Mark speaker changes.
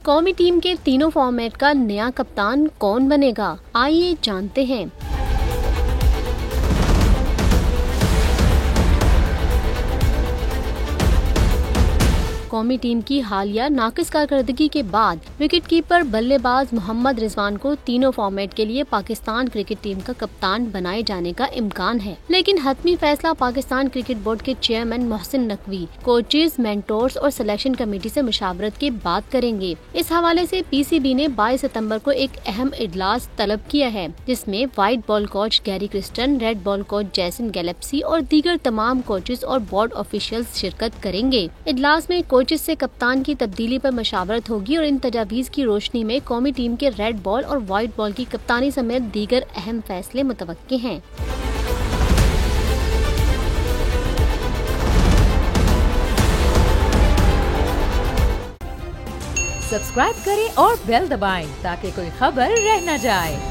Speaker 1: कौमी टीम के तीनों फॉर्मेट का नया कप्तान कौन बनेगा, आइए जानते हैं। कौमी टीम की हालिया नाकिस कारकर्दगी के बाद विकेटकीपर बल्लेबाज मोहम्मद रिजवान को तीनों फॉर्मेट के लिए पाकिस्तान क्रिकेट टीम का कप्तान बनाए जाने का इम्कान है, लेकिन हतमी फैसला पाकिस्तान क्रिकेट बोर्ड के chairman Mohsin Naqvi coaches, mentors और सिलेक्शन कमेटी से मुशावरत के बाद करेंगे। इस हवाले से पीसीबी ने 22 सितंबर को एक अहम इजलास तलब किया है, जिसमें white ball coach Gary Kristen, red ball coach जैसन गैलेप्सी और दीगर तमाम कोचेज और बोर्ड ऑफिशियल्स शिरकत करेंगे। इजलास में कोचेज से कप्तान की तब्दीली पर मशावरत होगी और इन तजावीज़ की रोशनी में कौमी टीम के रेड बॉल और व्हाइट बॉल की कप्तानी समेत दीगर अहम फैसले मुतवक्के हैं।
Speaker 2: सब्सक्राइब करें और बेल दबाएं ताकि कोई खबर रह न जाए।